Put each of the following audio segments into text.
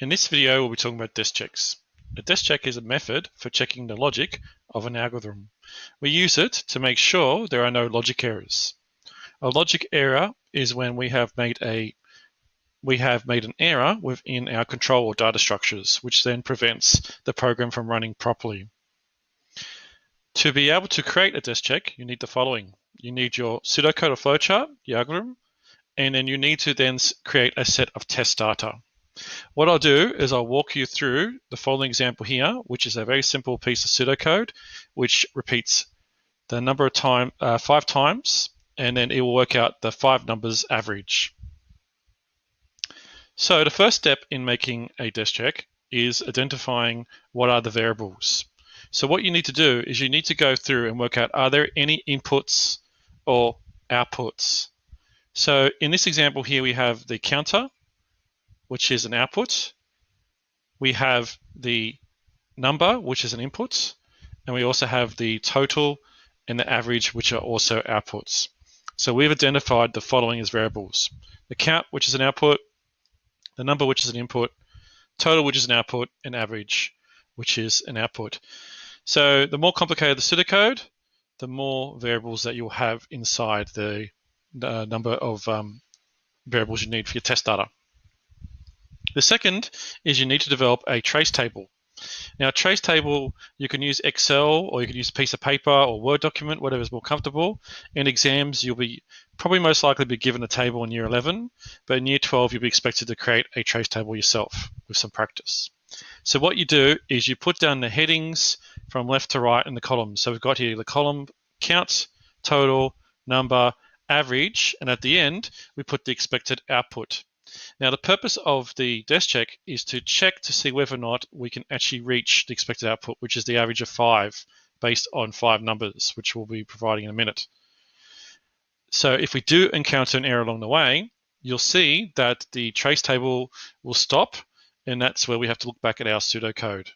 In this video, we'll be talking about desk checks. A desk check is a method for checking the logic of an algorithm. We use it to make sure there are no logic errors. A logic error is when we have made an error within our control or data structures, which then prevents the program from running properly. To be able to create a desk check, you need the following. You need your pseudocode or flowchart, the algorithm, and then you need to then create a set of test data. What I'll do is I'll walk you through the following example here, which is a very simple piece of pseudocode, which repeats the number of times 5 times, and then it will work out the 5 numbers average. So the first step in making a desk check is identifying what are the variables. So what you need to do is you need to go through and work out, are there any inputs or outputs? So in this example here, we have the counter, which is an output. We have the number, which is an input. And we also have the total and the average, which are also outputs. So we've identified the following as variables. The count, which is an output, the number, which is an input, total, which is an output, and average, which is an output. So the more complicated the pseudocode, the more variables that you'll have inside the number of variables you need for your test data. The second is you need to develop a trace table. Now, a trace table, you can use Excel or you can use a piece of paper or Word document, whatever is more comfortable. In exams, you'll be probably most likely be given a table in year 11, but in year 12, you'll be expected to create a trace table yourself with some practice. So what you do is you put down the headings from left to right in the columns. So we've got here the column count, total, number, average, and at the end, we put the expected output. Now, the purpose of the desk check is to check to see whether or not we can actually reach the expected output, which is the average of 5 based on 5 numbers, which we'll be providing in a minute. So if we do encounter an error along the way, you'll see that the trace table will stop, and that's where we have to look back at our pseudocode.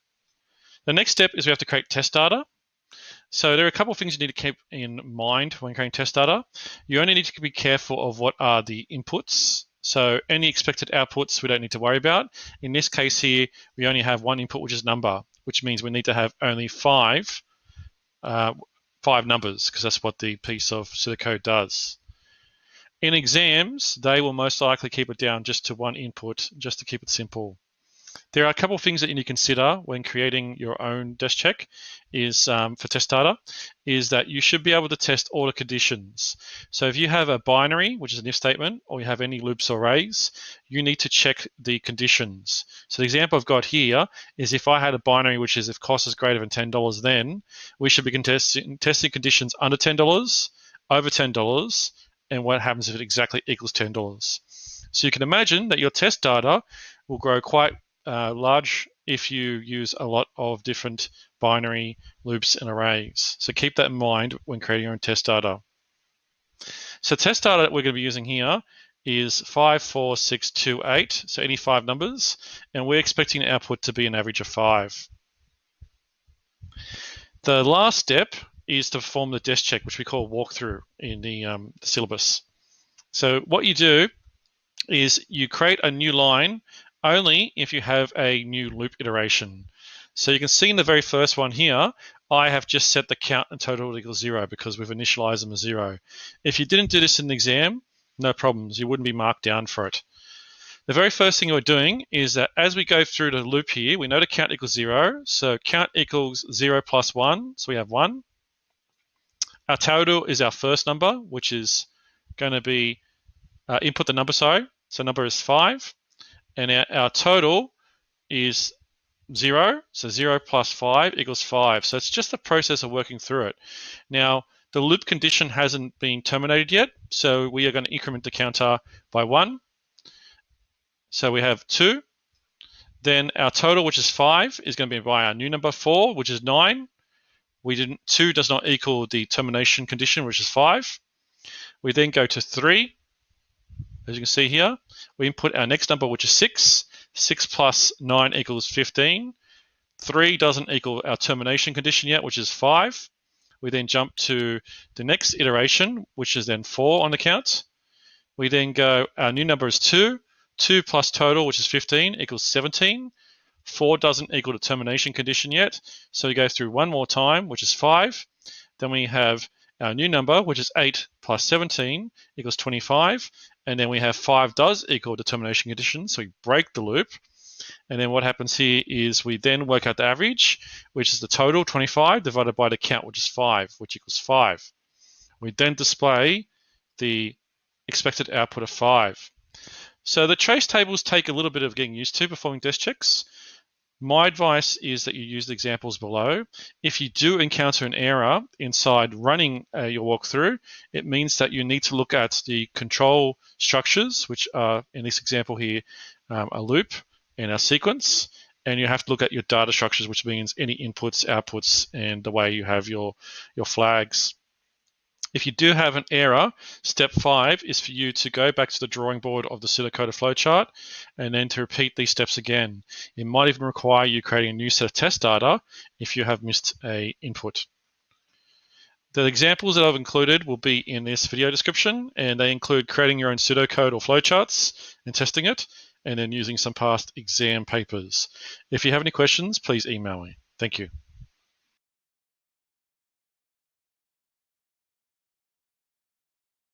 The next step is we have to create test data. So there are a couple of things you need to keep in mind when creating test data. You only need to be careful of what are the inputs. So any expected outputs we don't need to worry about. In this case here, we only have one input, which is number, which means we need to have only 5 numbers, because that's what the piece of pseudocode does. In exams, they will most likely keep it down just to one input, just to keep it simple. There are a couple of things that you need to consider when creating your own desk check for test data, is that you should be able to test all the conditions. So if you have a binary, which is an if statement, or you have any loops or arrays, you need to check the conditions. So the example I've got here is if I had a binary, which is if cost is greater than $10, then we should be testing conditions under $10, over $10, and what happens if it exactly equals $10. So you can imagine that your test data will grow quite large if you use a lot of different binary loops and arrays. So keep that in mind when creating your own test data. So test data that we're going to be using here is 5, 4, 6, 2, 8, so any 5 numbers, and we're expecting the output to be an average of 5. The last step is to perform the desk check, which we call walkthrough in the syllabus. So what you do is you create a new line only if you have a new loop iteration. So you can see in the very first one here, I have just set the count and total equals 0 because we've initialized them as 0. If you didn't do this in the exam, no problems. You wouldn't be marked down for it. The very first thing we're doing is that as we go through the loop here, we know the count equals 0. So count equals 0 plus 1. So we have 1. Our total is our first number, which is going to be input the number, sorry. So number is 5. And our total is 0. So 0 plus 5 equals 5. So it's just the process of working through it. Now, the loop condition hasn't been terminated yet, so we are going to increment the counter by 1. So we have 2. Then our total, which is 5, is going to be by our new number 4, which is 9. 2 does not equal the termination condition, which is 5. We then go to 3. As you can see here, we input our next number, which is 6. 6 plus 9 equals 15. 3 doesn't equal our termination condition yet, which is 5. We then jump to the next iteration, which is then 4 on the count. We then go, our new number is 2. 2 plus total, which is 15, equals 17. 4 doesn't equal the termination condition yet, so we go through one more time, which is 5. Then we have our new number, which is 8 plus 17 equals 25. And then we have 5 does equal the termination condition, so we break the loop. And then what happens here is we then work out the average, which is the total, 25, divided by the count, which is 5, which equals 5. We then display the expected output of 5. So the trace tables take a little bit of getting used to performing desk checks. My advice is that you use the examples below. If you do encounter an error inside running your walkthrough, it means that you need to look at the control structures, which are, in this example here, a loop and a sequence, and you have to look at your data structures, which means any inputs, outputs, and the way you have your flags. If you do have an error, step 5 is for you to go back to the drawing board of the pseudocoded flowchart and then to repeat these steps again. It might even require you creating a new set of test data if you have missed an input. The examples that I've included will be in this video description, and they include creating your own pseudocode or flowcharts and testing it, and then using some past exam papers. If you have any questions, please email me. Thank you.